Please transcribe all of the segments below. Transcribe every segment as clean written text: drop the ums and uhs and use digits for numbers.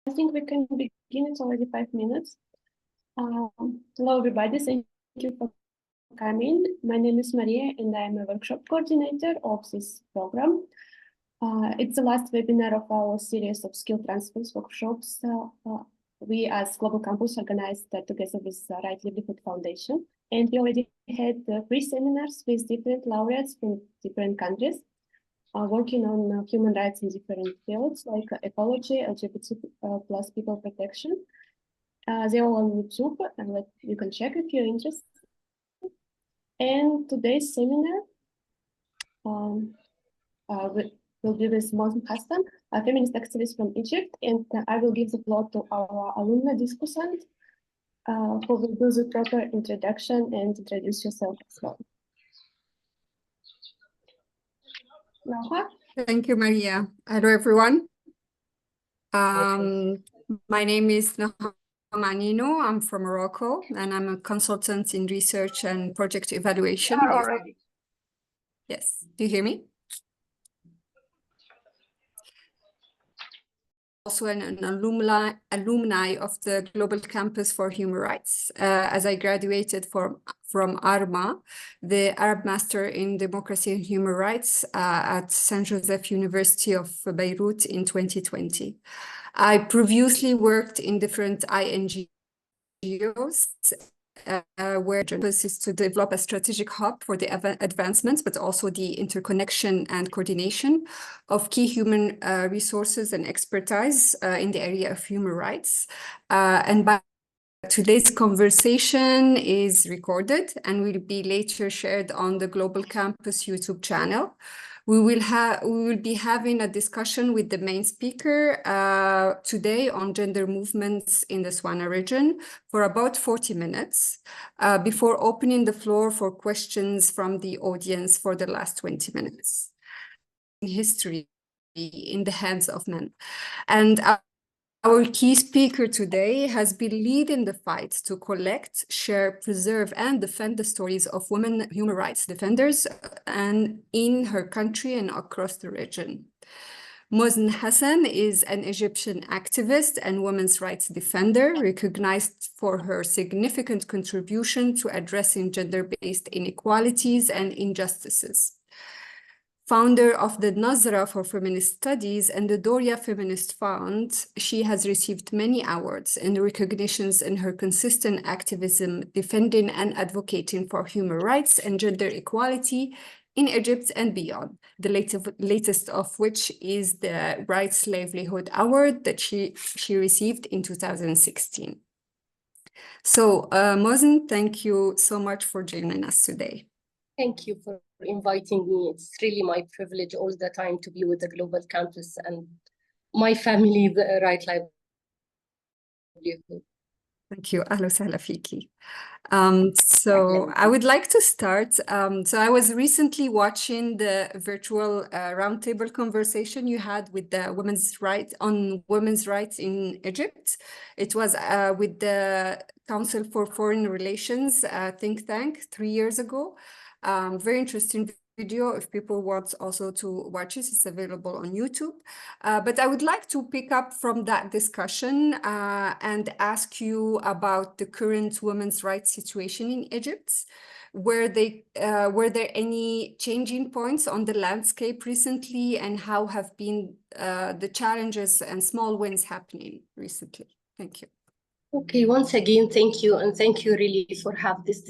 I think we can begin. It's already 5 minutes. Hello, everybody. Thank you for coming. My name is Maria, and I'm a workshop coordinator of this program. It's the last webinar of our series of skill transfers workshops. We, as Global Campus, organized together with the Right Livelihood Foundation. And we already had 3 seminars with different laureates from different countries. Working on human rights in different fields like ecology, LGBT plus people protection. They're all on YouTube, and you can check if you're interested. And today's seminar will be with Mozn Hassan, a feminist activist from Egypt, and I will give the floor to our alumna discussant, who will do the proper introduction and introduce yourself as well. Nouha? Thank you, Maria. Hello, everyone. My name is Nouha Maaninou. I'm from Morocco, and I'm a consultant in research and project evaluation. Already. Yes. Do you hear me? Also an alumni of the Global Campus for Human Rights, as I graduated from ARMA, the Arab Master in Democracy and Human Rights at St. Joseph University of Beirut in 2020. I previously worked in different INGOs, where the purpose is to develop a strategic hub for the advancements, but also the interconnection and coordination of key human resources and expertise in the area of human rights. And by today's conversation is recorded and will be later shared on the Global Campus YouTube channel. We will be having a discussion with the main speaker today on gender movements in the SWANA region for about 40 minutes before opening the floor for questions from the audience for the last 20 minutes. History in the hands of men. And our key speaker today has been leading the fight to collect, share, preserve, and defend the stories of women human rights defenders and in her country and across the region. Mozn Hassan is an Egyptian activist and women's rights defender, recognized for her significant contribution to addressing gender-based inequalities and injustices. Founder of the Nazra for Feminist Studies and the Doria Feminist Fund, she has received many awards and recognitions in her consistent activism defending and advocating for human rights and gender equality in Egypt and beyond, the latest of which is the Rights Livelihood Award that she received in 2016. So, Mozn, thank you so much for joining us today. Thank you for inviting me. It's really my privilege all the time to be with the Global Campus and my family, the Right Livelihood. Thank you. Ahlan sahla fiki. So I would like to start. So I was recently watching the virtual roundtable conversation you had with the women's rights in Egypt. It was with the Council for Foreign Relations think tank 3 years ago. Very interesting video. If people want also to watch it, it's available on YouTube. But I would like to pick up from that discussion and ask you about the current women's rights situation in Egypt. Were there any changing points on the landscape recently, and how have been the challenges and small wins happening recently? Thank you. Okay, once again, thank you, and thank you really for having this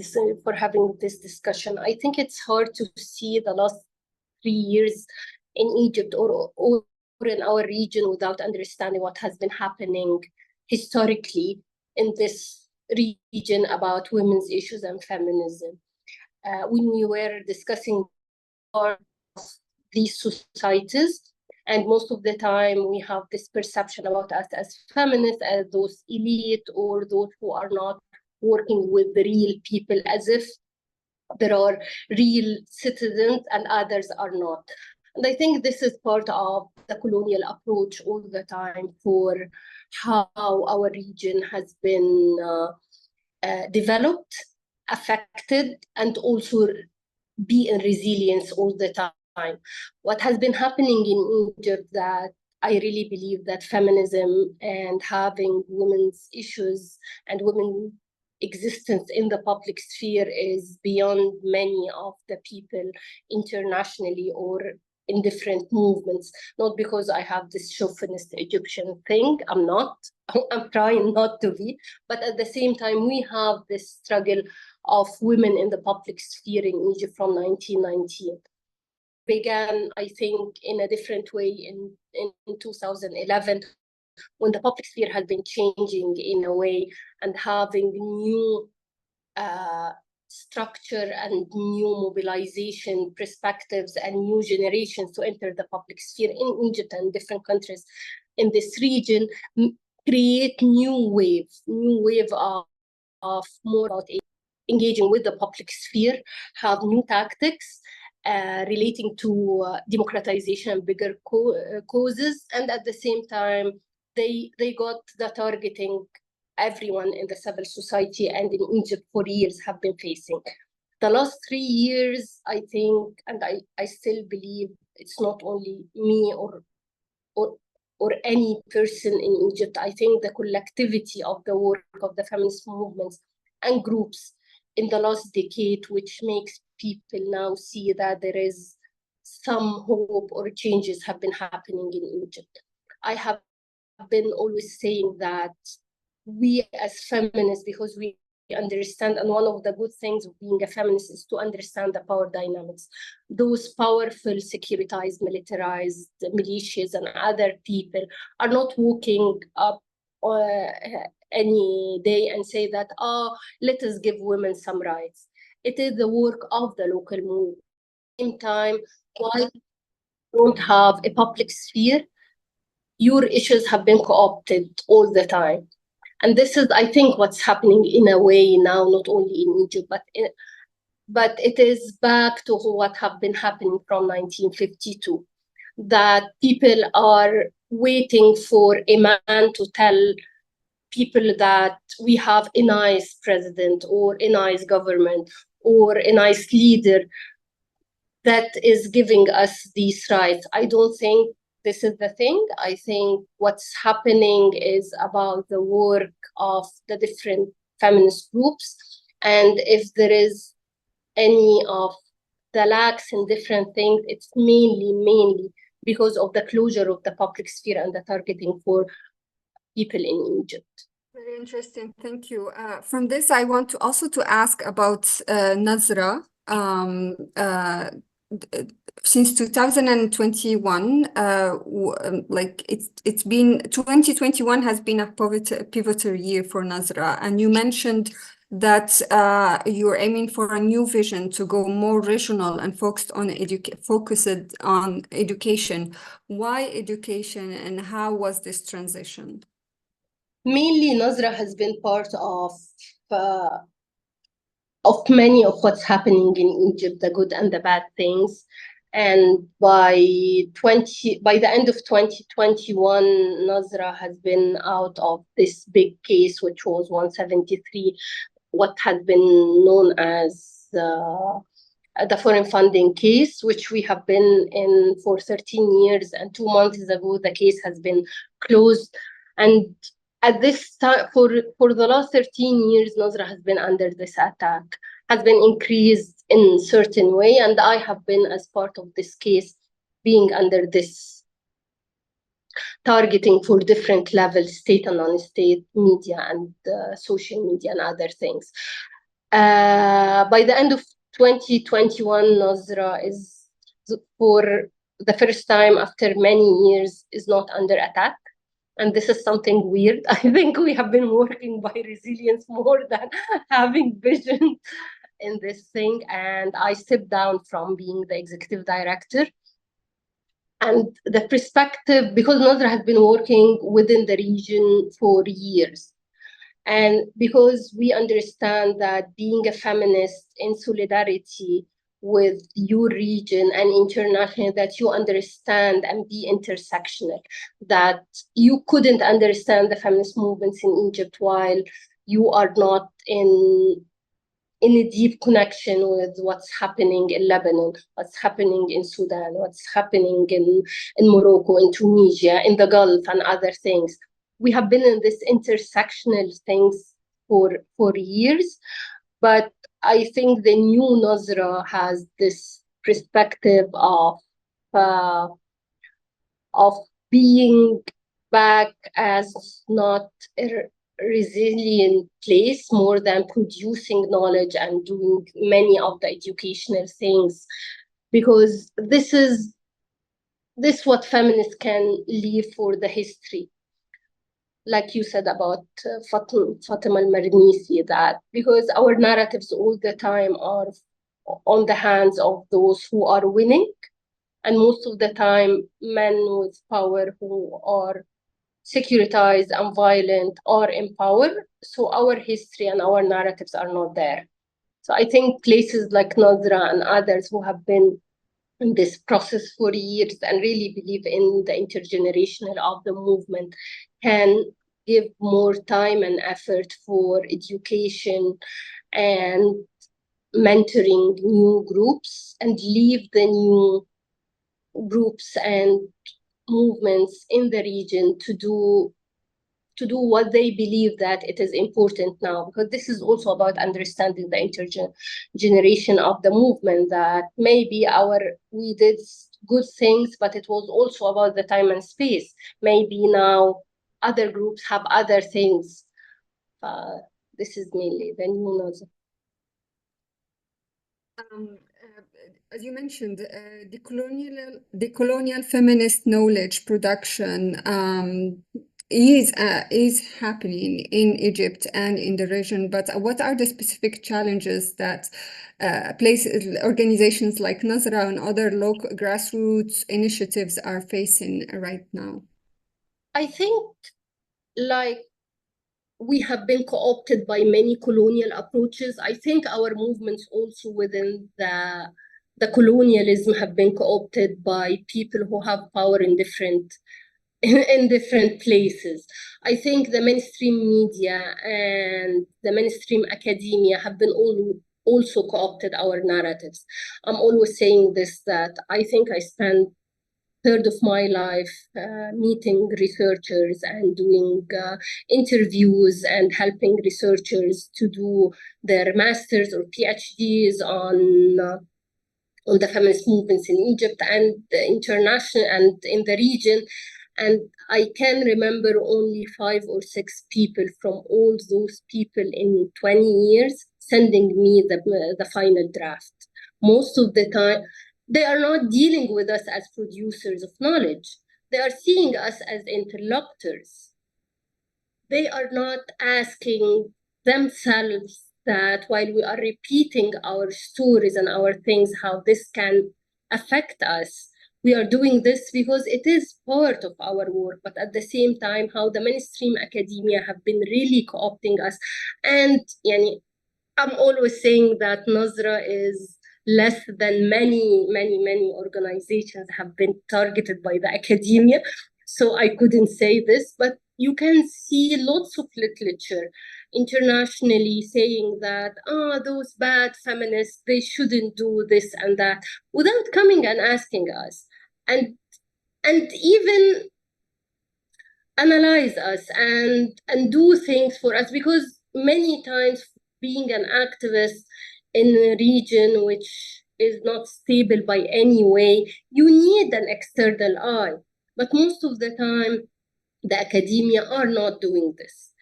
discussion. I think it's hard to see the last 3 years in Egypt or in our region without understanding what has been happening historically in this region about women's issues and feminism. When we were discussing these societies, and most of the time we have this perception about us as feminists, as those elite or those who are not working with the real people, as if there are real citizens and others are not. And I think this is part of the colonial approach all the time for how our region has been developed, affected, and also be in resilience all the time. What has been happening in Egypt that I really believe that feminism and having women's issues and women's existence in the public sphere is beyond many of the people internationally or in different movements. Not because I have this chauvinist Egyptian thing, I'm not, I'm trying not to be, but at the same time, we have this struggle of women in the public sphere in Egypt from 1919. Began, I think, in a different way in 2011, when the public sphere has been changing in a way and having new structure and new mobilization perspectives and new generations to enter the public sphere in Egypt and different countries in this region, create new wave of more about engaging with the public sphere, have new tactics relating to democratization and bigger causes, and at the same time, they got the targeting everyone in the civil society and in Egypt for years have been facing. The last 3 years, I think, and I still believe it's not only me or any person in Egypt. I think the collectivity of the work of the feminist movements and groups in the last decade, which makes people now see that there is some hope or changes have been happening in Egypt. I have been always saying that we as feminists, because we understand, and one of the good things of being a feminist is to understand the power dynamics. Those powerful, securitized, militarized militias and other people are not walking up any day and say that, oh, let us give women some rights. It is the work of the local movement. At the same time, while you don't have a public sphere, your issues have been co-opted all the time. And this is, I think, what's happening in a way now, not only in Egypt, but it is back to what have been happening from 1952, that people are waiting for a man to tell people that we have a nice president or a nice government or a nice leader that is giving us these rights. I don't think this is the thing. I think what's happening is about the work of the different feminist groups. And if there is any of the lacks in different things, it's mainly because of the closure of the public sphere and the targeting for people in Egypt. Very interesting, thank you. From this, I want to also ask about Nazra. Since 2021, like it's been 2021 has been a pivotal year for Nazra, and you mentioned that you're aiming for a new vision to go more regional and focused on education. Why education, and how was this transition? Mainly, Nazra has been part of many of what's happening in Egypt, the good and the bad things. And by the end of 2021, Nazra has been out of this big case, which was 173, what has been known as the foreign funding case, which we have been in for 13 years. And 2 months ago, the case has been closed. And at this time, for the last 13 years, Nazra has been under this attack, has been increased in certain way, and I have been, as part of this case, being under this targeting for different levels, state and non-state media and social media and other things. By the end of 2021, Nazra is, for the first time after many years, is not under attack. And this is something weird. I think we have been working by resilience more than having vision in this thing. And I stepped down from being the executive director. And the perspective, because Nazra has been working within the region for years, and because we understand that being a feminist in solidarity with your region and international, that you understand and be intersectional, that you couldn't understand the feminist movements in Egypt while you are not in in a deep connection with what's happening in Lebanon, what's happening in Sudan, what's happening in Morocco, in Tunisia, in the Gulf, and other things. We have been in this intersectional things for years, but I think the new Nazra has this perspective of being back as not a resilient place, more than producing knowledge and doing many of the educational things, because this what feminists can leave for the history. Like you said about Fatima al-Marnisi, that because our narratives all the time are on the hands of those who are winning, and most of the time men with power who are securitized and violent are in power. So our history and our narratives are not there. So I think places like Nazra and others who have been in this process for years and really believe in the intergenerational of the movement can give more time and effort for education and mentoring new groups, and leave the new groups and movements in the region to do what they believe that it is important now, because this is also about understanding the intergeneration of the movement, that maybe we did good things, but it was also about the time and space. Maybe now other groups have other things. This is mainly the new Nazra. As you mentioned, the colonial feminist knowledge production is happening in Egypt and in the region, but what are the specific challenges that organizations like Nazra and other local grassroots initiatives are facing right now? I think we have been co-opted by many colonial approaches. I think our movements also within the colonialism have been co-opted by people who have power in different places. I think the mainstream media and the mainstream academia have been also co-opted our narratives. I'm always saying this, that I think I spent third of my life meeting researchers and doing interviews and helping researchers to do their masters or PhDs on the feminist movements in Egypt and international and in the region. And I can remember only 5 or 6 people from all those people in 20 years sending me the final draft. Most of the time, they are not dealing with us as producers of knowledge. They are seeing us as interlocutors. They are not asking themselves that while we are repeating our stories and our things, how this can affect us. We are doing this because it is part of our work, but at the same time, how the mainstream academia have been really co-opting us. And I'm always saying that Nazra is less than many organizations have been targeted by the academia. So I couldn't say this, but you can see lots of literature internationally saying that, those bad feminists, they shouldn't do this and that, without coming and asking us. And even analyze us and do things for us, because many times being an activist in a region which is not stable by any way, you need an external eye. But most of the time, the academia are not doing this.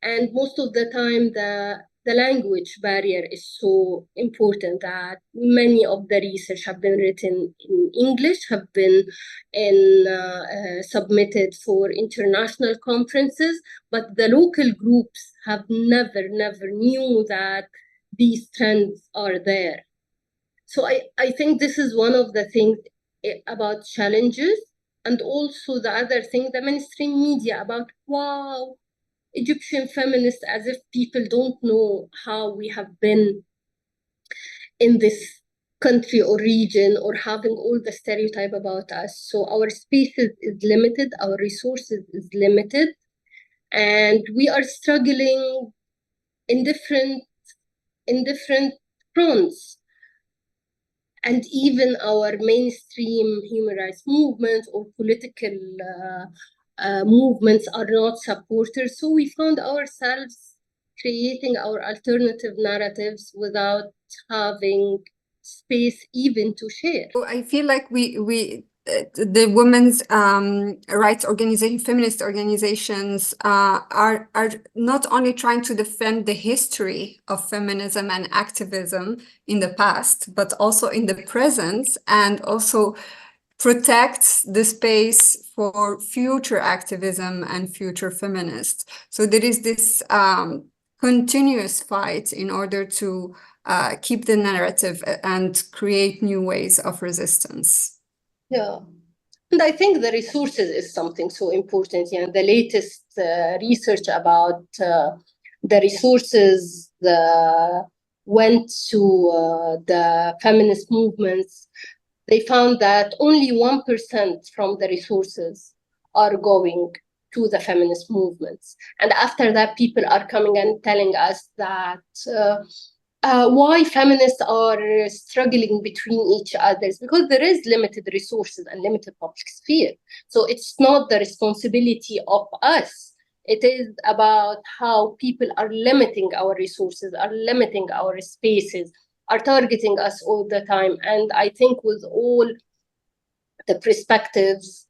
And most of the time, the language barrier is so important that many of the research have been written in English, have been submitted for international conferences, but the local groups have never knew that these trends are there. So I think this is one of the things about challenges. And also the other thing, the mainstream media about, wow, Egyptian feminists, as if people don't know how we have been in this country or region, or having all the stereotype about us. So our spaces is limited, our resources is limited, and we are struggling in different in different fronts. And even our mainstream human rights movements or political movements are not supporters. So we found ourselves creating our alternative narratives without having space even to share. I feel like the women's rights organization, feminist organizations are not only trying to defend the history of feminism and activism in the past, but also in the present, and also protect the space for future activism and future feminists. So there is this continuous fight in order to keep the narrative and create new ways of resistance. Yeah, and I think the resources is something so important. You know, the latest research about the resources went to the feminist movements. They found that only 1% from the resources are going to the feminist movements. And after that, people are coming and telling us that why feminists are struggling between each other, because there is limited resources and limited public sphere. So it's not the responsibility of us. It is about how people are limiting our resources, are limiting our spaces, are targeting us all the time. And I think with all the perspectives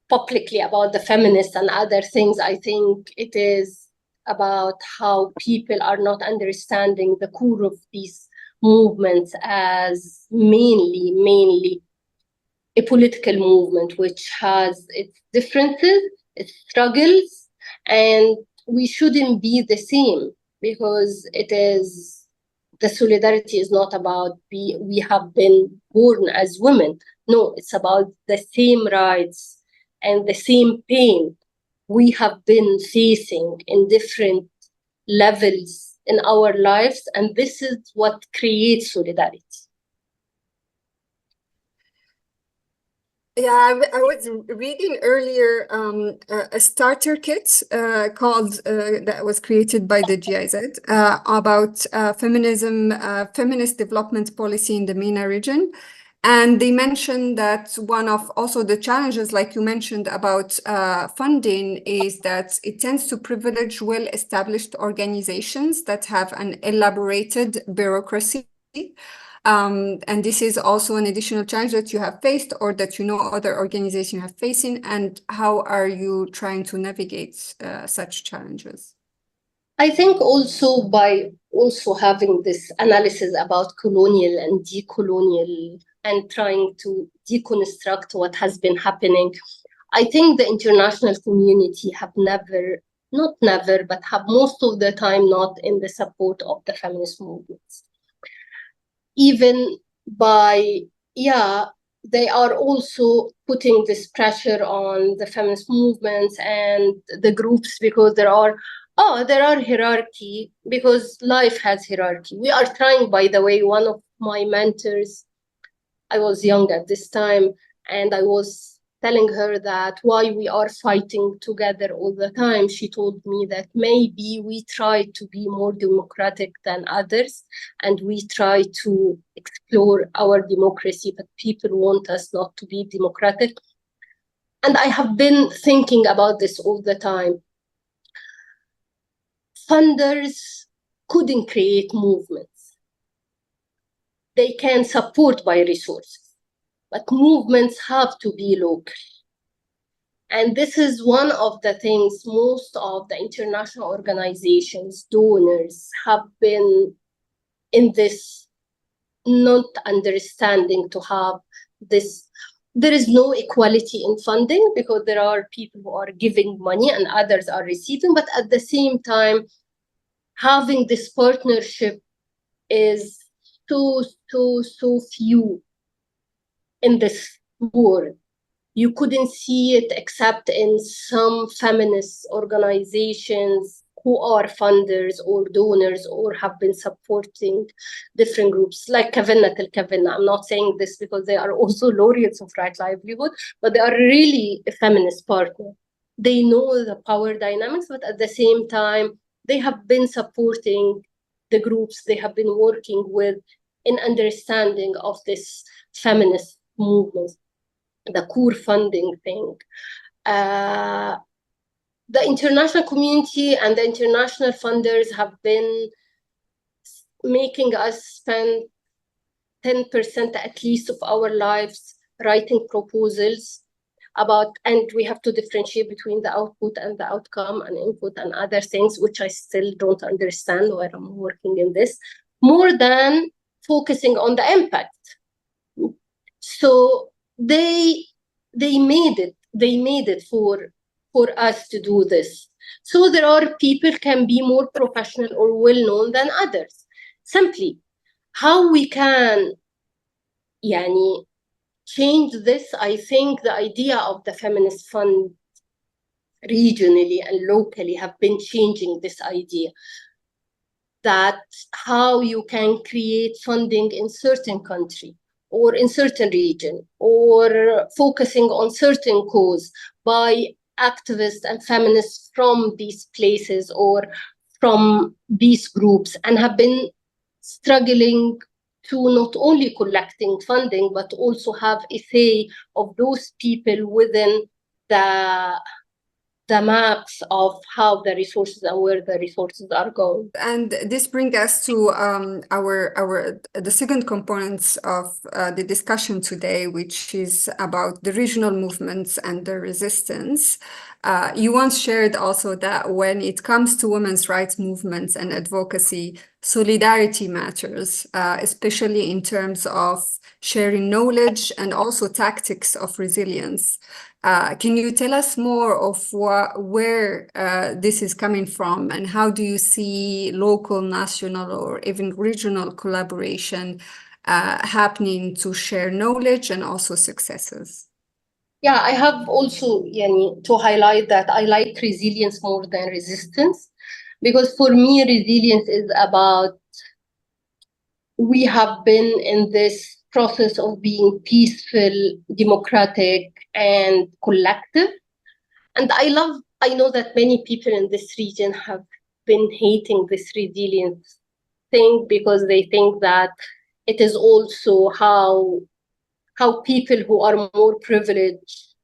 publicly about the feminists and other things, I think it is about how people are not understanding the core of these movements as mainly a political movement which has its differences, its struggles, and we shouldn't be the same, because it is, the solidarity is not about we have been born as women. No, it's about the same rights and the same pain we have been facing in different levels in our lives, and this is what creates solidarity. Yeah, I was reading earlier a starter kit called that was created by the GIZ about feminism, feminist development policy in the MENA region. And they mentioned that one of also the challenges, like you mentioned about funding, is that it tends to privilege well-established organizations that have an elaborated bureaucracy. And this is also an additional challenge that you have faced, or that you know other organizations have facing. And how are you trying to navigate such challenges? I think also by also having this analysis about colonial and decolonial and trying to deconstruct what has been happening, I think the international community have not never, but have most of the time not in the support of the feminist movements. Even by, they are also putting this pressure on the feminist movements and the groups, because there are hierarchy, because life has hierarchy. We are trying, by the way, one of my mentors, I was young at this time, and I was telling her that why we are fighting together all the time. She told me that maybe we try to be more democratic than others, and we try to explore our democracy, but people want us not to be democratic. And I have been thinking about this all the time. Funders couldn't create movements. They can support by resources, but movements have to be local. And this is one of the things most of the international organizations, donors, have been in this not understanding to have this. There is no equality in funding, because there are people who are giving money and others are receiving, but at the same time, having this partnership is so few in this world. You couldn't see it except in some feminist organizations who are funders or donors or have been supporting different groups like Kavenna Tel Kavenna. I'm not saying this because they are also laureates of Right Livelihood, but they are really a feminist partner. They know the power dynamics, but at the same time, they have been supporting the groups they have been working with in understanding of this feminist movement, the core funding thing. The international community and the international funders have been making us spend 10% at least of our lives writing proposals about, and we have to differentiate between the output and the outcome and input and other things, which I still don't understand while I'm working in this, more than focusing on the impact. So they made it for us to do this. So there are people can be more professional or well-known than others. Simply, how we can change this, I think the idea of the feminist fund regionally and locally have been changing this idea that how you can create funding in certain country or in certain region or focusing on certain cause by activists and feminists from these places or from these groups, and have been struggling to not only collecting funding, but also have a say of those people within the maps of how the resources and where the resources are going. And this brings us to the second components of the discussion today, which is about the regional movements and the resistance. You once shared also that when it comes to women's rights movements and advocacy, solidarity matters, especially in terms of sharing knowledge and also tactics of resilience. Can you tell us more of where this is coming from, and how do you see local, national, or even regional collaboration happening to share knowledge and also successes? Yeah, I have also to highlight that I like resilience more than resistance, because for me, resilience is about, we have been in this process of being peaceful, democratic, and collective. And I know that many people in this region have been hating this resilience thing because they think that it is also how people who are more privileged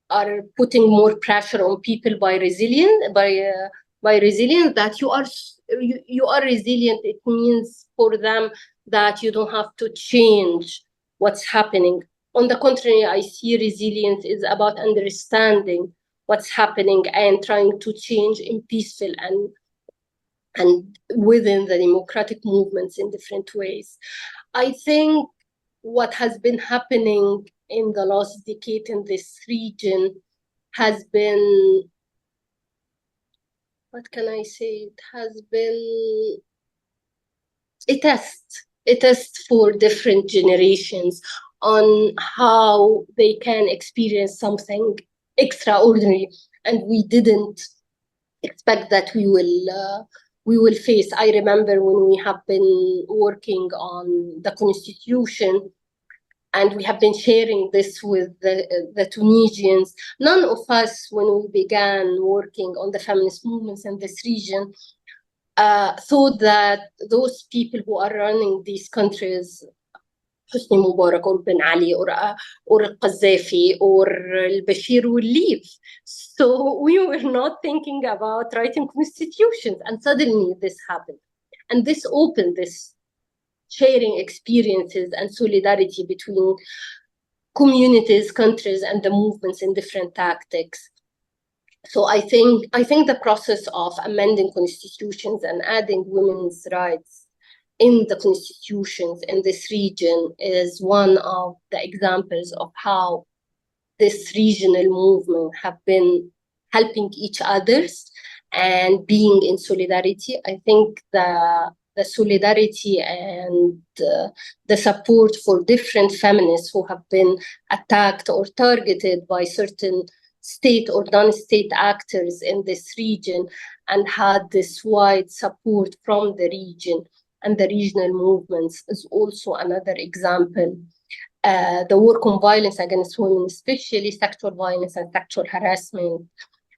are putting more pressure on people by resilience, that you are resilient. It means for them that you don't have to change what's happening. On the contrary, I see resilience is about understanding what's happening and trying to change in peaceful and within the democratic movements in different ways. I think what has been happening in the last decade in this region has been, what can I say? It has been a test for different generations on how they can experience something extraordinary, and we didn't expect that we will face. I remember when we have been working on the constitution, and we have been sharing this with the Tunisians. None of us, when we began working on the feminist movements in this region, thought that those people who are running these countries, Hosni Mubarak or Ben Ali or Al-Qaddafi or Al-Bashir, will leave. So we were not thinking about writing constitutions, and suddenly this happened. And this opened this sharing experiences and solidarity between communities, countries, and the movements in different tactics. So I think the process of amending constitutions and adding women's rights in the constitutions in this region is one of the examples of how this regional movement have been helping each others and being in solidarity. I think the solidarity and the support for different feminists who have been attacked or targeted by certain state or non-state actors in this region and had this wide support from the region and the regional movements is also another example. The work on violence against women, especially sexual violence and sexual harassment,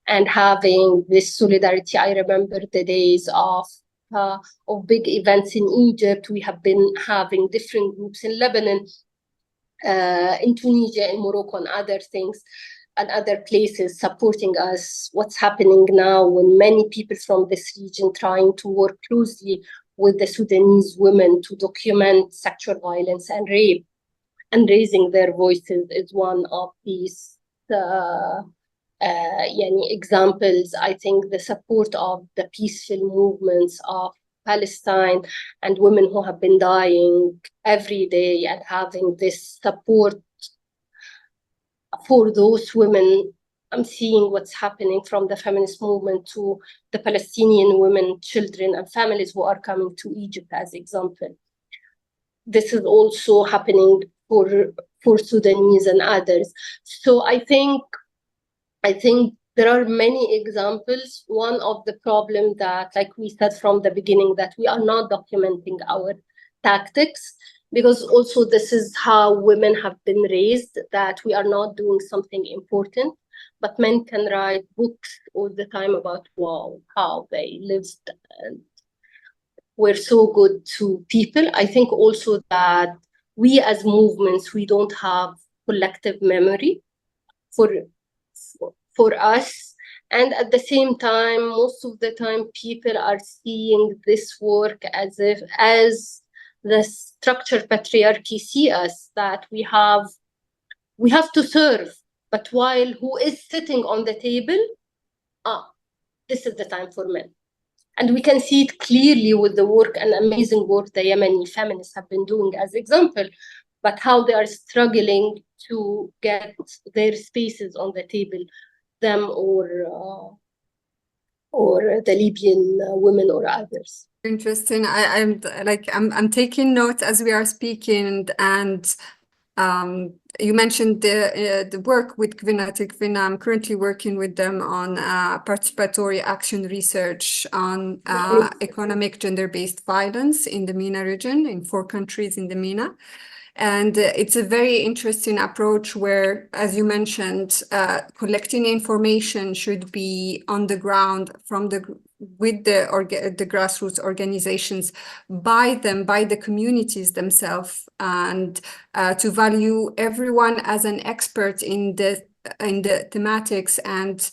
and having this solidarity. I remember the days of of big events in Egypt. We have been having different groups in Lebanon, in Tunisia, in Morocco, and other things, and other places supporting us. What's happening now when many people from this region trying to work closely with the Sudanese women to document sexual violence and rape, and raising their voices is one of these examples. I think the support of the peaceful movements of Palestine and women who have been dying every day, and having this support for those women. I'm seeing what's happening from the feminist movement to the Palestinian women, children, and families who are coming to Egypt as example. This is also happening for Sudanese and others. So I think there are many examples. One of the problems that, like we said from the beginning, that we are not documenting our tactics, because also this is how women have been raised, that we are not doing something important. But men can write books all the time about, wow, how they lived and were so good to people. I think also that we as movements, we don't have collective memory for us. And at the same time, most of the time, people are seeing this work as the structured patriarchy see us, that we have to serve. But while who is sitting on the table, this is the time for men. And we can see it clearly with the work and amazing work the Yemeni feminists have been doing as example, but how they are struggling to get their spaces on the table, them or the Libyan women or others. Interesting. I'm taking notes as we are speaking, and you mentioned the work with thematic. I'm currently working with them on participatory action research on economic gender-based violence in the MENA region, in 4 countries in the MENA. And it's a very interesting approach where, as you mentioned, collecting information should be on the ground with the grassroots organizations, by the communities themselves, and to value everyone as an expert in the thematics and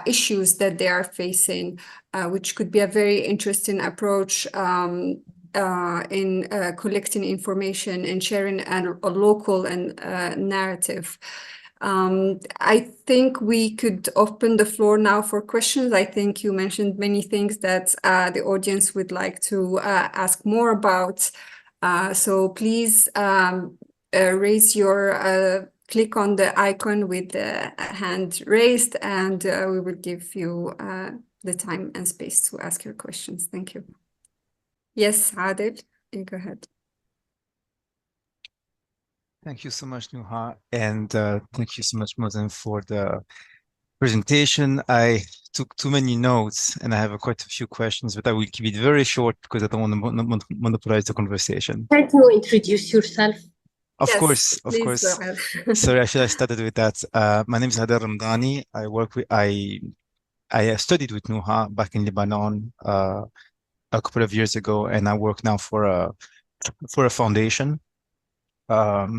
issues that they are facing, which could be a very interesting approach in collecting information and sharing a local and narrative. I think we could open the floor now for questions. I think you mentioned many things that the audience would like to ask more about. So please raise your, click on the icon with the hand raised, and we will give you the time and space to ask your questions. Thank you. Yes, Adil, you go ahead. Thank you so much, Nouha, and thank you so much, Mozn, for the presentation. I took too many notes, and I have quite a few questions, but I will keep it very short because I don't want to monopolize the conversation. Can you introduce yourself? Of Yes, course, of please course. go ahead. Sorry, I should have started with that. My name is Hadar Ramdani. I studied with Nouha back in Lebanon a couple of years ago, and I work now for a foundation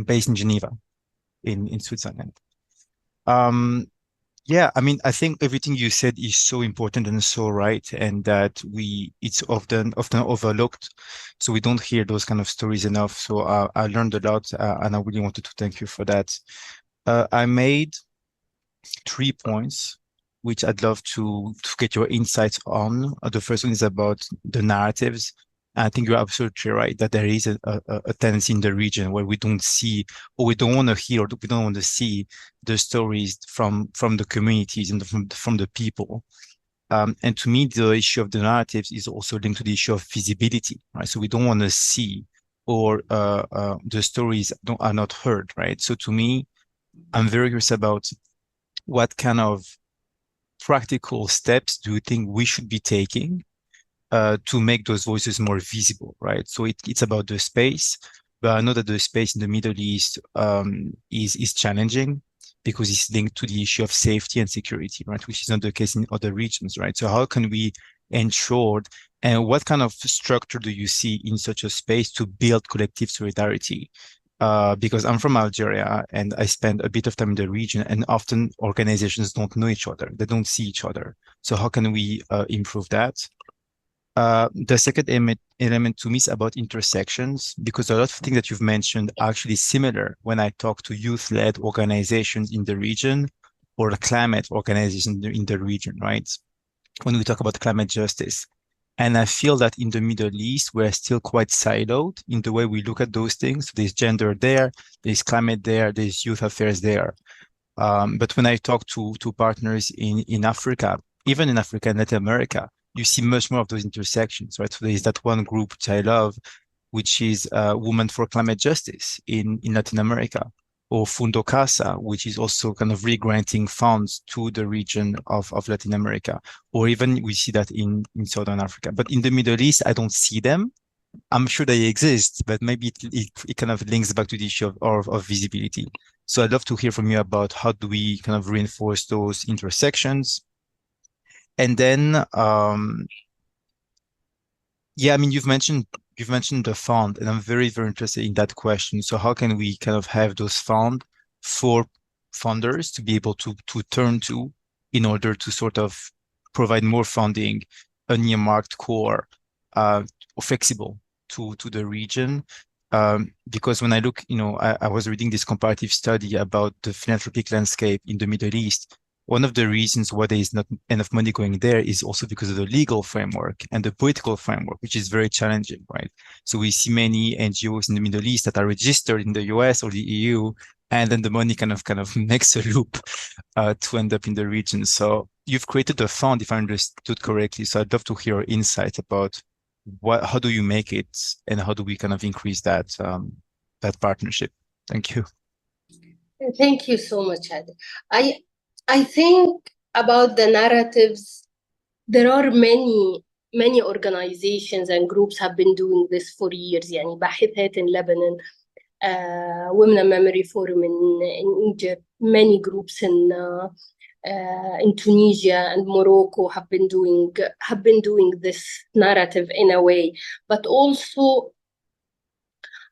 based in Geneva, in Switzerland. Yeah, I mean, I think everything you said is so important and so right, and that it's often overlooked, so we don't hear those kind of stories enough. So I learned a lot, and I really wanted to thank you for that. I made 3 points, which I'd love to get your insights on. The first one is about the narratives. I think you're absolutely right that there is a tendency in the region where we don't see, or we don't want to hear, or we don't want to see the stories from the communities and from the people. And to me, the issue of the narratives is also linked to the issue of visibility, right? So we don't want to see, or the stories are not heard, right? So to me, I'm very curious about what kind of practical steps do you think we should be taking to make those voices more visible, right? So it's about the space, but I know that the space in the Middle East is challenging because it's linked to the issue of safety and security, right? Which is not the case in other regions, right? So how can we ensure And what kind of structure do you see in such a space to build collective solidarity? Because I'm from Algeria and I spend a bit of time in the region, and often organizations don't know each other. They don't see each other. So how can we improve that? The second element to me is about intersections, because a lot of things that you've mentioned are actually similar when I talk to youth-led organizations in the region or climate organizations in the region, right? When we talk about climate justice. And I feel that in the Middle East, we're still quite siloed in the way we look at those things. There's gender there, there's climate there, there's youth affairs there. But when I talk to partners in Africa, even in Africa and Latin America, you see much more of those intersections, right? So there's that one group which I love, which is Women for Climate Justice in Latin America, or Fundo Casa, which is also kind of re-granting funds to the region of Latin America, or even we see that in Southern Africa. But in the Middle East, I don't see them. I'm sure they exist, but maybe it kind of links back to the issue of visibility. So I'd love to hear from you about how do we kind of reinforce those intersections. And then, yeah, I mean, you've mentioned the fund, and I'm very, very interested in that question. So how can we kind of have those funds for funders to be able to turn to in order to sort of provide more funding, an earmarked core, or flexible to the region? Because when I look, I was reading this comparative study about the philanthropic landscape in the Middle East. One of the reasons why there is not enough money going there is also because of the legal framework and the political framework, which is very challenging, right? So we see many NGOs in the Middle East that are registered in the US or the EU, and then the money kind of makes a loop to end up in the region. So you've created a fund, if I understood correctly. So I'd love to hear your insight about how do you make it, and how do we kind of increase that partnership? Thank you. Thank you so much, Adi. I think about the narratives, there are many organizations and groups have been doing this for years. يعني باحثات in Lebanon, Women Memory Forum in Egypt, many groups in Tunisia and Morocco have been doing this narrative in a way. But also,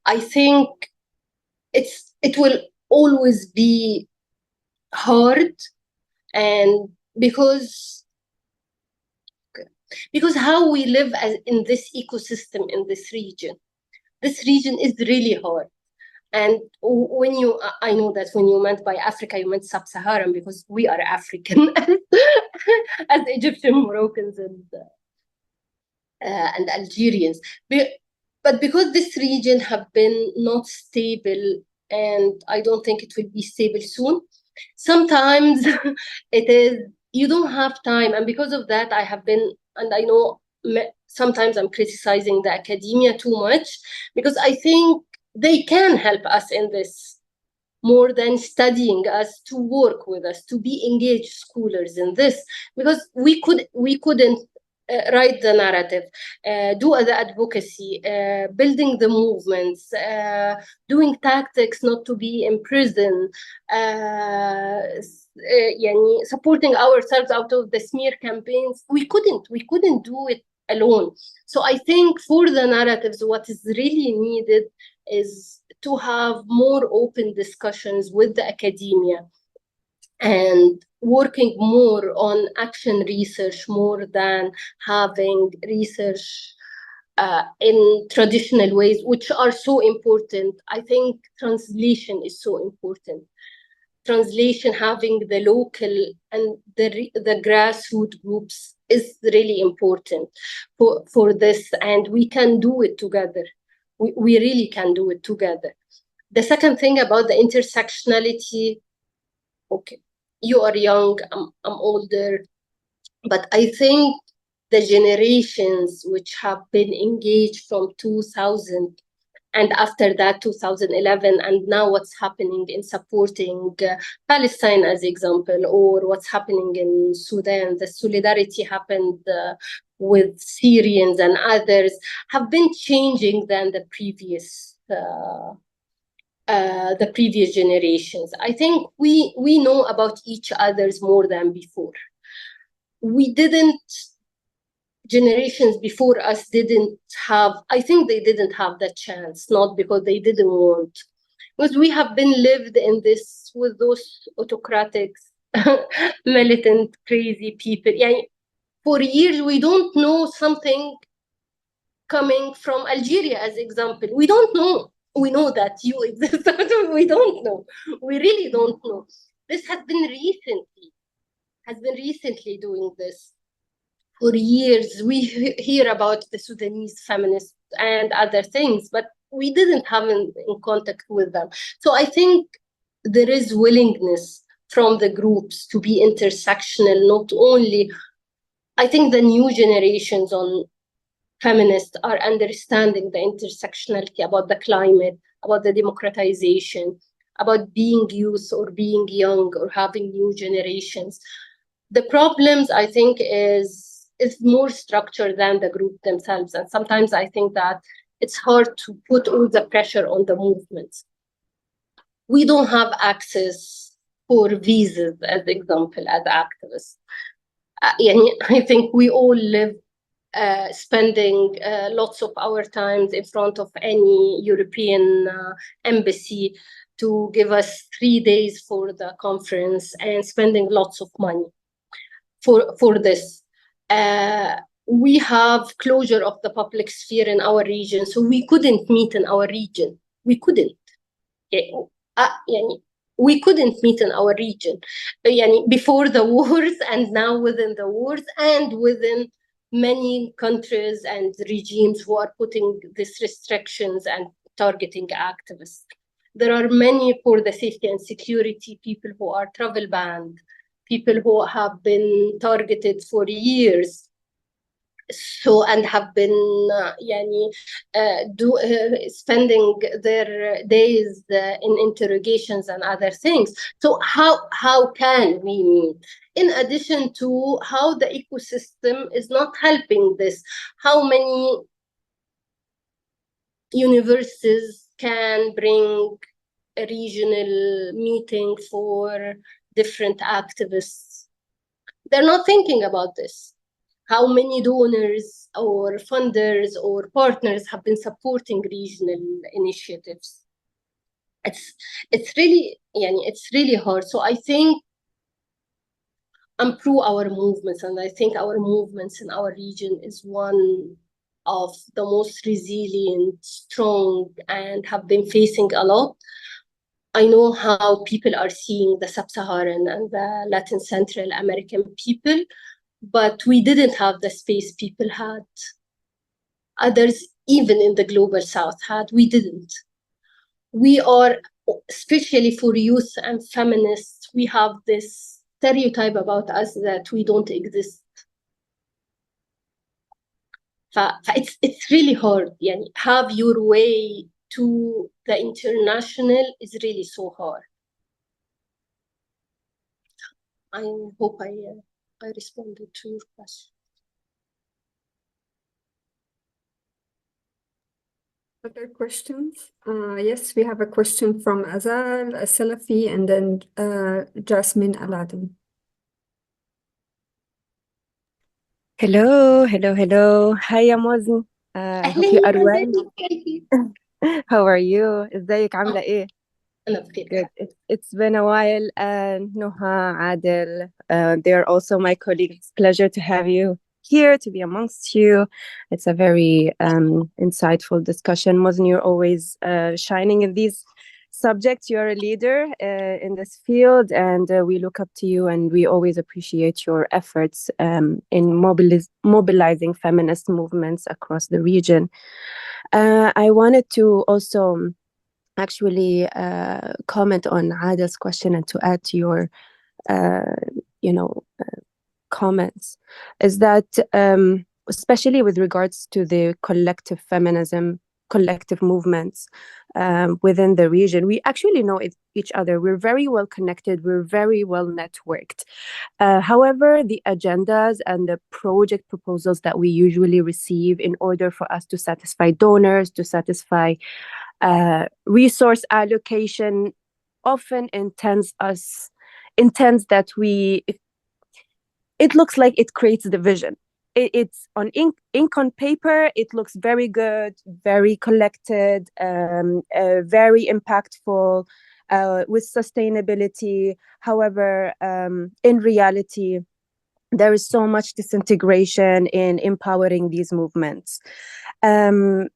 I think it will always be hard, and because how we live in this ecosystem in this region is really hard. And I know that when you meant by Africa, you meant sub-Saharan, because we are African as Egyptian, Moroccans, and Algerians. But because this region have been not stable, and I don't think it will be stable soon, sometimes you don't have time. And because of that, I have been, and I know sometimes I'm criticizing the academia too much, because I think they can help us in this more than studying us, to work with us, to be engaged scholars in this, because we couldn't write the narrative, do the advocacy, building the movements, doing tactics not to be in prison, supporting ourselves out of the smear campaigns. We couldn't do it alone. So I think for the narratives, what is really needed is to have more open discussions with the academia, and working more on action research more than having research in traditional ways, which are so important. I think translation is so important. Translation, having the local and the grassroots groups is really important for this, and we can do it together. We really can do it together. The second thing about the intersectionality, okay, you are young, I'm older, but I think the generations which have been engaged from 2000 and after that 2011, and now what's happening in supporting Palestine as example, or what's happening in Sudan, the solidarity happened with Syrians and others, have been changing than the previous generations. I think we know about each other's more than before. We didn't generations before us didn't have, I think they didn't have that chance, not because they didn't want, because we have been lived in this with those autocratic, militant, crazy people. Yeah, for years, we don't know something coming from Algeria, as example. We don't know. We know that you exist. We don't know. We really don't know. This has been recently doing this. For years, we hear about the Sudanese feminists and other things, but we didn't have in contact with them. So I think there is willingness from the groups to be intersectional, not only, I think the new generations on feminists are understanding the intersectionality about the climate, about the democratization, about being youth or being young or having new generations. The problems, I think, is more structured than the group themselves. And sometimes I think that it's hard to put all the pressure on the movements. We don't have access for visas, as example, as activists. I think we all live spending lots of our times in front of any European embassy to give us 3 days for the conference and spending lots of money for this. We have closure of the public sphere in our region, so we couldn't meet in our region. We couldn't. We couldn't meet in our region before the wars and now within the wars and within many countries and regimes who are putting these restrictions and targeting activists. There are many for the safety and security, people who are travel banned, people who have been targeted for years, and have been spending their days in interrogations and other things. So how can we meet? In addition to how the ecosystem is not helping this, how many universities can bring a regional meeting for different activists? They're not thinking about this. How many donors or funders or partners have been supporting regional initiatives? It's really hard. So I think I'm pro our movements, and I think our movements in our region is one of the most resilient, strong, and have been facing a lot. I know how people are seeing the Sub-Saharan and the Latin Central American people, but we didn't have the space people had. Others, even in the global South, had. We didn't. We are, especially for youth and feminists, we have this stereotype about us that we don't exist. It's really hard. Have your way to the international is really so hard. I hope I responded to your question. Other questions? Yes, we have a question from Azal Salafi and then Jasmine Aladdin. Hello. Hi يا موزن. I hope you are well. How are you? ازيك عاملة ايه؟ أنا بخير. Good. It's been a while. Nouha, Adel, they're also my colleagues. Pleasure to have you here, to be amongst you. It's a very insightful discussion. Mozn, you're always shining in these subjects. You're a leader in this field, and we look up to you, and we always appreciate your efforts in mobilizing feminist movements across the region. I wanted to also actually comment on Ada's question and to add to your comments, is that especially with regards to the collective feminism, collective movements within the region, we actually know each other. We're very well connected. We're very well networked. However, the agendas and the project proposals that we usually receive in order for us to satisfy donors, to satisfy resource allocation, often intends that it looks like it creates division. it's on ink on paper. It looks very good, very collected, very impactful, with sustainability. However, in reality, there is so much disintegration in empowering these movements. And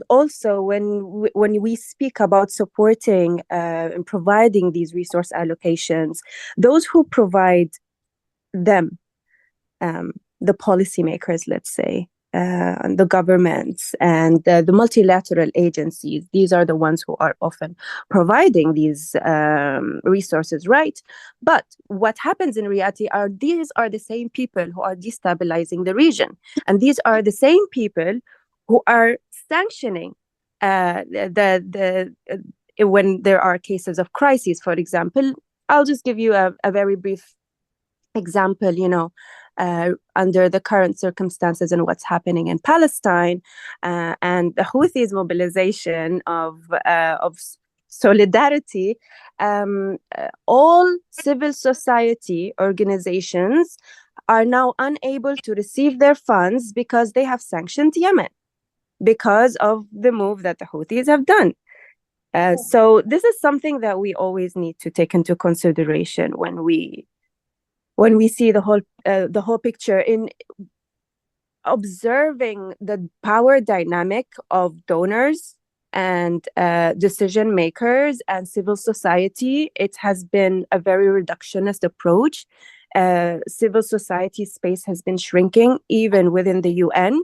also, when we speak about supporting and providing these resource allocations, those who provide them, the policymakers, let's say, the governments and the multilateral agencies, these are the ones who are often providing these resources, right? But what happens in reality are these are the same people who are destabilizing the region. And these are the same people who are sanctioning when there are cases of crises, for example. I'll just give you a very brief example, under the current circumstances and what's happening in Palestine, and the Houthis' mobilization of solidarity. All civil society organizations are now unable to receive their funds because they have sanctioned Yemen because of the move that the Houthis have done. So this is something that we always need to take into consideration when we see the whole picture, in observing the power dynamic of donors and decision makers and civil society. It has been a very reductionist approach. Civil society space has been shrinking even within the UN.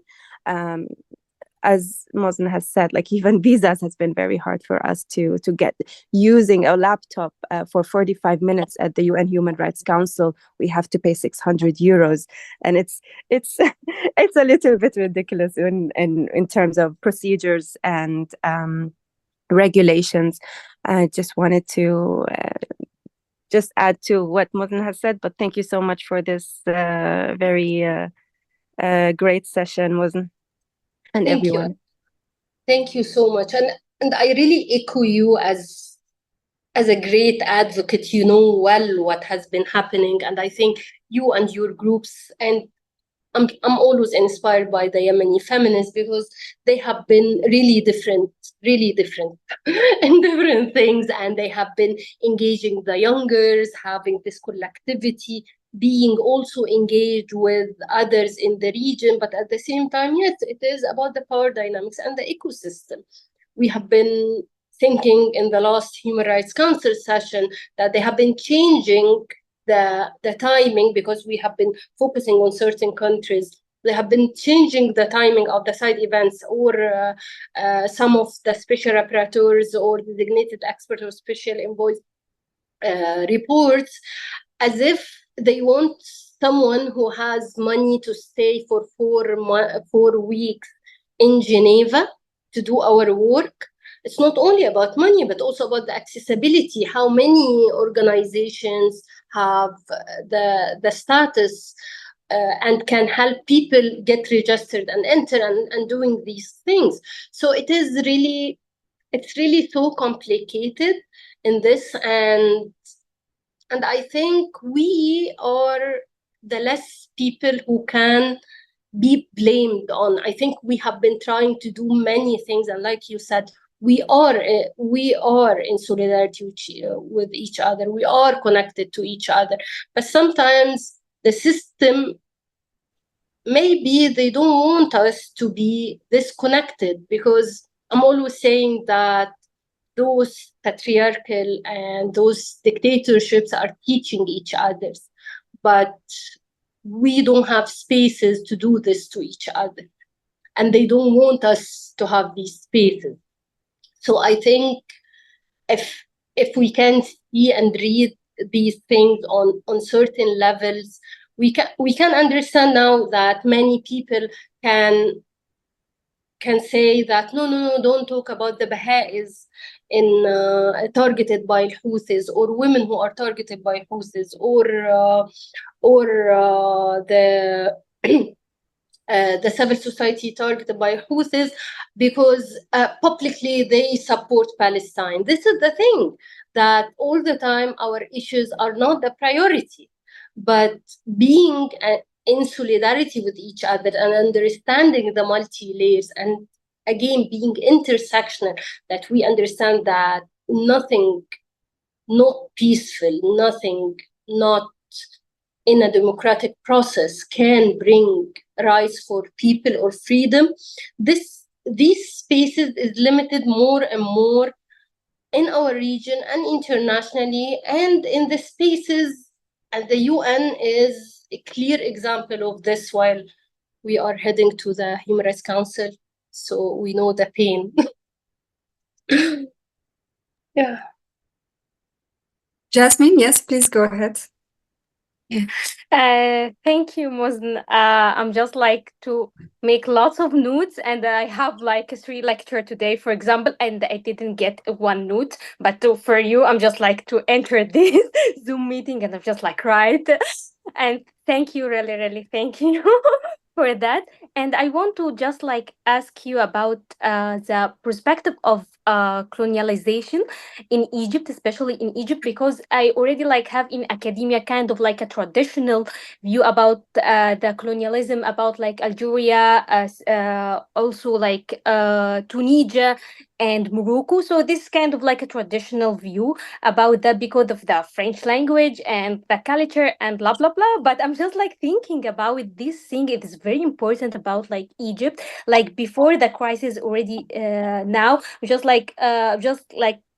As Mozn has said, like even visas has been very hard for us to get. Using a laptop for 45 minutes at the UN Human Rights Council, we have to pay 600 euros, and it's it's a little bit ridiculous in terms of procedures and regulations. I just wanted to just add to what Mozn has said, but thank you so much for this very great session, Mozn. And Thank everyone. you. Thank you so much. And I really echo you as a great advocate. You know well what has been happening. And I think you and your groups, and I'm always inspired by the Yemeni feminists, because they have been really different in different things. And they have been engaging the youngers, having this collectivity, being also engaged with others in the region. But at the same time, yes, it is about the power dynamics and the ecosystem. We have been thinking in the last Human Rights Council session that they have been changing the timing, because we have been focusing on certain countries. They have been changing the timing of the side events, or some of the special rapporteurs or designated expert or special envoys reports, as if they want someone who has money to stay for 4 weeks in Geneva to do our work. It's not only about money, but also about the accessibility. How many organizations have the status and can help people get registered and enter and doing these things? So it's really so complicated in this, and I think we are the less people who can be blamed on. I think we have been trying to do many things, and like you said, we are in solidarity with each other. We are connected to each other, but sometimes the system, maybe they don't want us to be disconnected, because I'm always saying that those patriarchal and those dictatorships are teaching each other, but we don't have spaces to do this to each other, and they don't want us to have these spaces. So I think if we can see and read these things on certain levels, we can understand now that many people can say that no, don't talk about the Baha'is targeted by Houthis, or women who are targeted by Houthis, or the civil society targeted by Houthis, because publicly they support Palestine. This is the thing, that all the time our issues are not the priority, but being in solidarity with each other and understanding the multi-layers, and again being intersectional, that we understand that nothing not peaceful, nothing not in a democratic process can bring rights for people or freedom. These spaces is limited more and more in our region and internationally, and in the spaces, and the UN is a clear example of this, while we are heading to the Human Rights Council, so we know the pain. Yeah. Jasmine, yes, please go ahead. Thank you, Mozn. I'm just like to make lots of notes, and I have like a 3 lecture today, for example, and I didn't get one note. But for you, I'm just like to enter this Zoom meeting, and I'm just like right. And thank you, really, really, thank you for that. And I want to just like ask you about the perspective of colonialization in Egypt, especially in Egypt, because I already like have in academia kind of like a traditional view about the colonialism, about like Algeria, also like Tunisia and Morocco. So this kind of like a traditional view about that because of the French language and the culture and blah blah blah. But I'm just like thinking about this thing. It is very important about like Egypt, like before the crisis already now, just like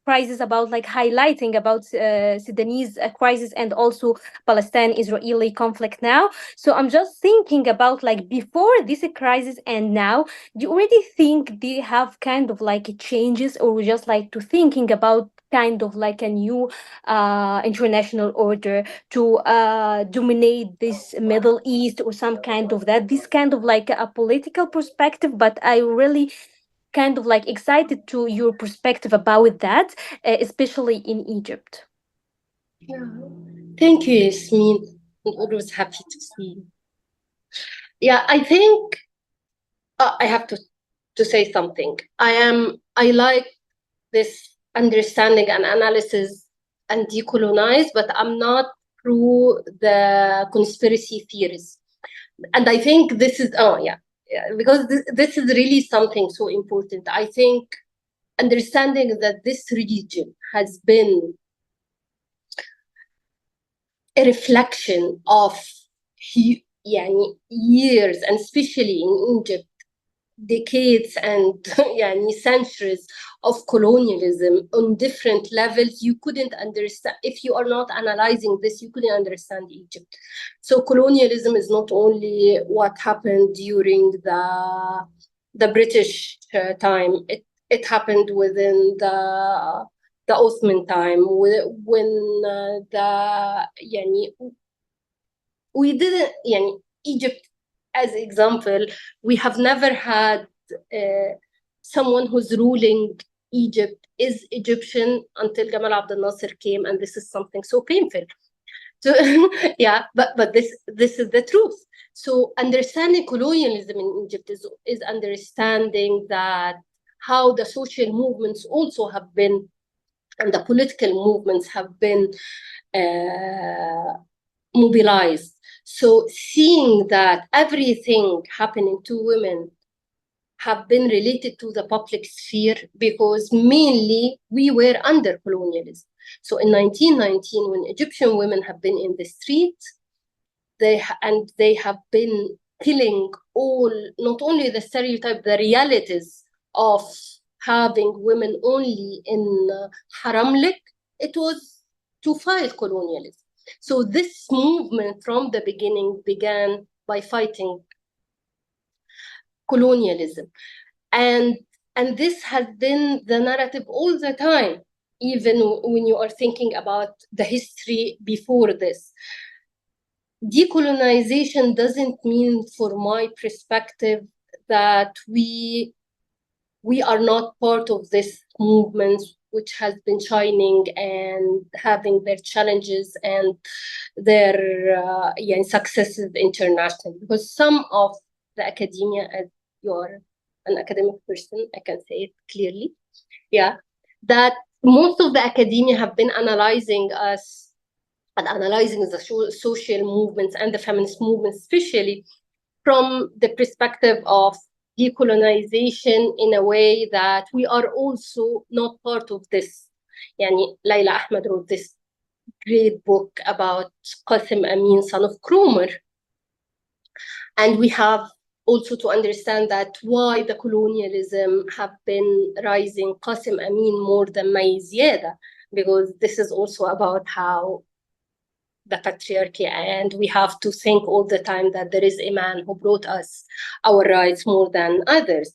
crisis about like highlighting about Sudanese crisis and also Palestine-Israeli conflict now. So I'm just thinking about like before this crisis and now, do you already think they have kind of like changes, or just like to thinking about kind of like a new international order to dominate this Middle East or some kind of that, this kind of like a political perspective? But I really kind of like excited to your perspective about that, especially in Egypt. Yeah. Thank you, Yasmin. I'm always happy to see you. Yeah, I think I have to say something. I like this understanding and analysis and decolonize, but I'm not through the conspiracy theories. And I think this is, because this is really something so important. I think understanding that this region has been a reflection of years, and especially in Egypt, decades and centuries of colonialism on different levels. You couldn't understand, if you are not analyzing this, you couldn't understand Egypt. So colonialism is not only what happened during the British time. It happened within the Ottoman time, when we didn't, Egypt, as example, we have never had someone who's ruling Egypt is Egyptian until Gamal Abdel Nasser came, and this is something so painful. So but this is the truth. So understanding colonialism in Egypt is understanding that how the social movements also have been, and the political movements have been mobilized. So seeing that everything happening to women have been related to the public sphere, because mainly we were under colonialism. So in 1919, when Egyptian women have been in the street, they have been killing not only the stereotype, the realities of having women only in haramlik. It was to fight colonialism. So this movement from the beginning began by fighting colonialism. And this has been the narrative all the time, even when you are thinking about the history before this. Decolonization doesn't mean, for my perspective, that we are not part of this movement, which has been shining and having their challenges and their successes internationally. Because some of the academia, as you're an academic person, I can say it clearly, that most of the academia have been analyzing us and analyzing the social movements and the feminist movements, especially from the perspective of decolonization, in a way that we are also not part of this. Yani Layla Ahmed wrote this great book about Qasim Amin, son of Cromer. And we have also to understand that why the colonialism have been rising Qasim Amin more than May Ziada, because this is also about how the patriarchy, and we have to think all the time that there is a man who brought us our rights more than others,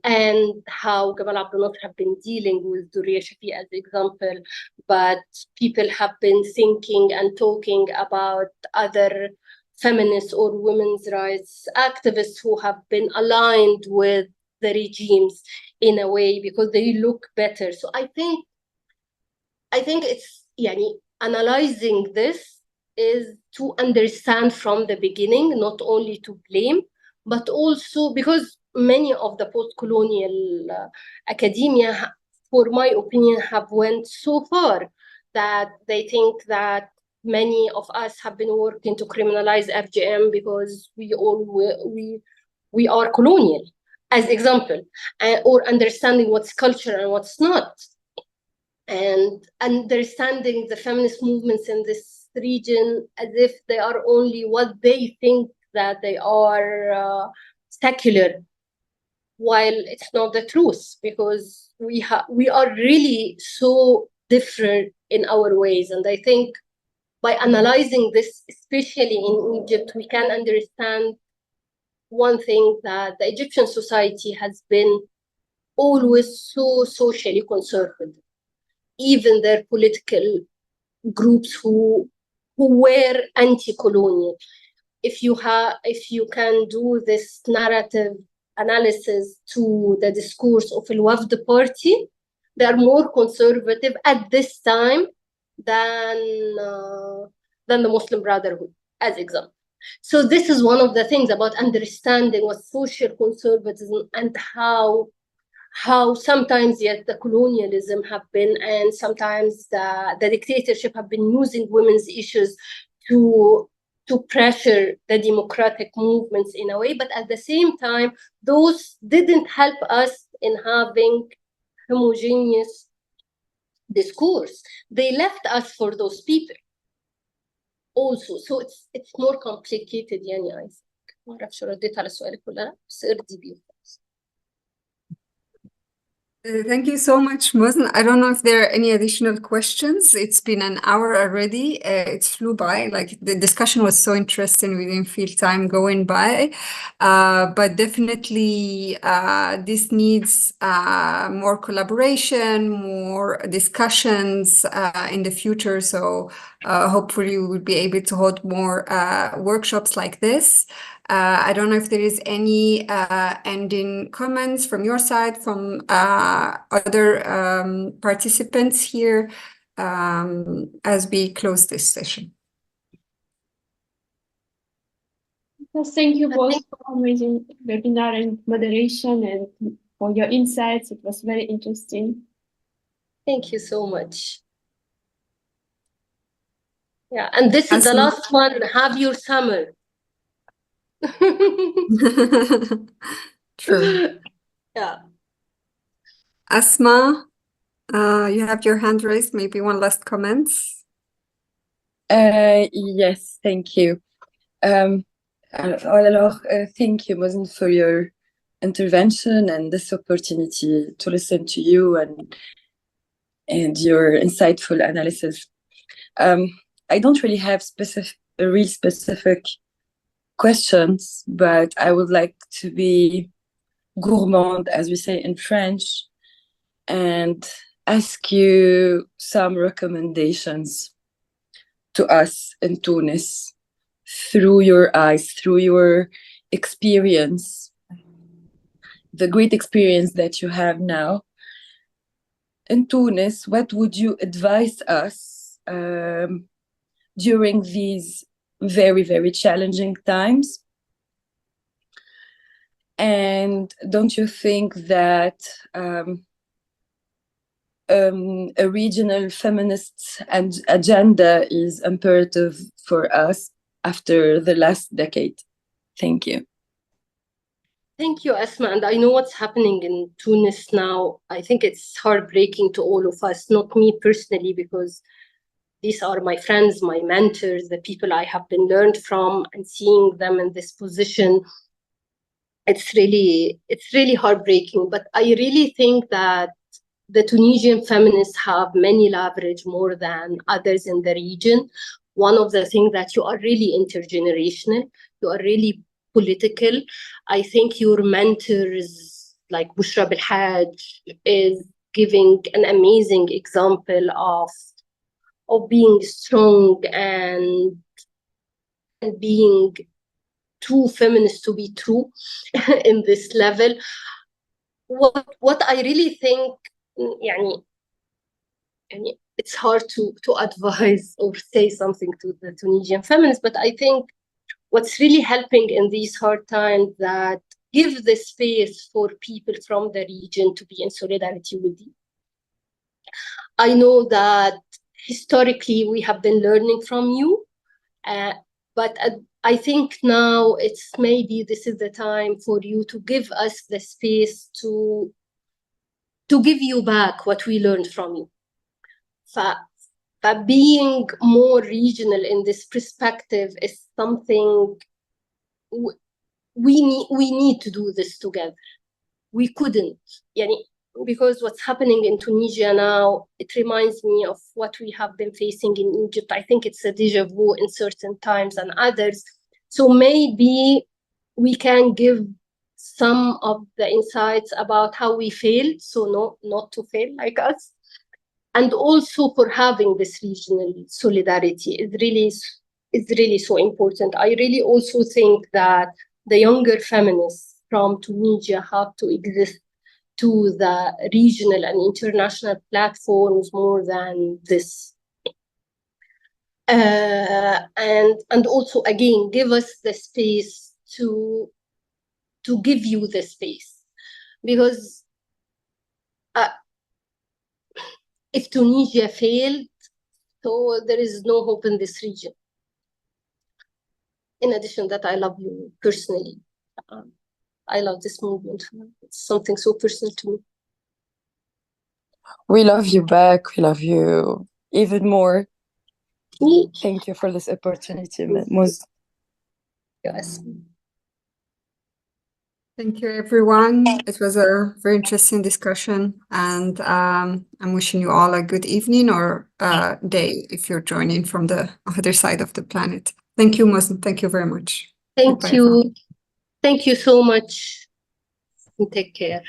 and how Gamal Abdel Nasser have been dealing with Doria Shafi as example, but people have been thinking and talking about other feminists or women's rights activists who have been aligned with the regimes in a way because they look better. So I think it's analyzing this is to understand from the beginning, not only to blame, but also because many of the post-colonial academia, for my opinion, have went so far that they think that many of us have been working to criminalize FGM because we are colonial, as example, or understanding what's culture and what's not. And understanding the feminist movements in this region as if they are only what they think that they are secular, while it's not the truth, because we are really so different in our ways. And I think by analyzing this, especially in Egypt, we can understand one thing, that the Egyptian society has been always so socially conservative. Even their political groups who were anti-colonial. If you can do this narrative analysis to the discourse of Al-Wafd party, they are more conservative at this time than the Muslim Brotherhood, as example. So this is one of the things about understanding what social conservatism and how sometimes yet the colonialism have been, and sometimes the dictatorship have been using women's issues to pressure the democratic movements in a way, but at the same time, those didn't help us in having homogeneous discourse. They left us for those people also. So it's more complicated. يعني I think. ما أعرف شو رديت على سؤالك ولا لا، بس ردي بيه. Thank you so much, Mozn. I don't know if there are any additional questions. It's been an hour already. It flew by. Like, the discussion was so interesting. We didn't feel time going by. But definitely this needs more collaboration, more discussions in the future. So hopefully we will be able to hold more workshops like this. I don't know if there is any ending comments from your side, from other participants here, as we close this session. Well, thank you both for amazing webinar and moderation and for your insights. It was very interesting. Thank you so much. Yeah, and this is the last one. Have your summer. True. Yeah. Asma, you have your hand raised. Maybe one last comment. Yes, thank you. Alors, thank you, Mozn, for your intervention and this opportunity to listen to you and your insightful analysis. I don't really have real specific questions, but I would like to be gourmand, as we say in French, and ask you some recommendations to us in Tunis through your eyes, through your experience, the great experience that you have now in Tunis. What would you advise us during these very, very challenging times? And don't you think that a regional feminist agenda is imperative for us after the last decade. Thank you. Thank you, Asma. And I know what's happening in Tunis now. I think it's heartbreaking to all of us, not me personally, because these are my friends, my mentors, the people I have been learned from, and seeing them in this position, it's really heartbreaking. But I really think that the Tunisian feminists have many leverage more than others in the region. One of the things that you are really intergenerational, you are really political. I think your mentors like Bushra Belhaj is giving an amazing example of being strong and being too feminist to be true in this level. What I really think, it's hard to advise or say something to the Tunisian feminists, but I think what's really helping in these hard times that give the space for people from the region to be in solidarity with you. I know that historically we have been learning from you, but I think now it's maybe this is the time for you to give us the space to give you back what we learned from you. But being more regional in this perspective is something we need to do this together. We couldn't, because what's happening in Tunisia now, it reminds me of what we have been facing in Egypt. I think it's a déjà vu in certain times and others. So maybe we can give some of the insights about how we failed, so not to fail like us. And also for having this regional solidarity is really so important. I really also think that the younger feminists from Tunisia have to exist to the regional and international platforms more than this. And also, again, give us the space to give you the space. Because if Tunisia failed, so there is no hope in this region. In addition that, I love you personally. I love this movement. It's something so personal to me. We love you back. We love you even more. Thank you for this opportunity, Mozn. Yes. Thank you, everyone. It was a very interesting discussion, and I'm wishing you all a good evening or day if you're joining from the other side of the planet. Thank you, Mozn. Thank you very much. Thank Goodbye, you. everyone. Thank you so much. Take care.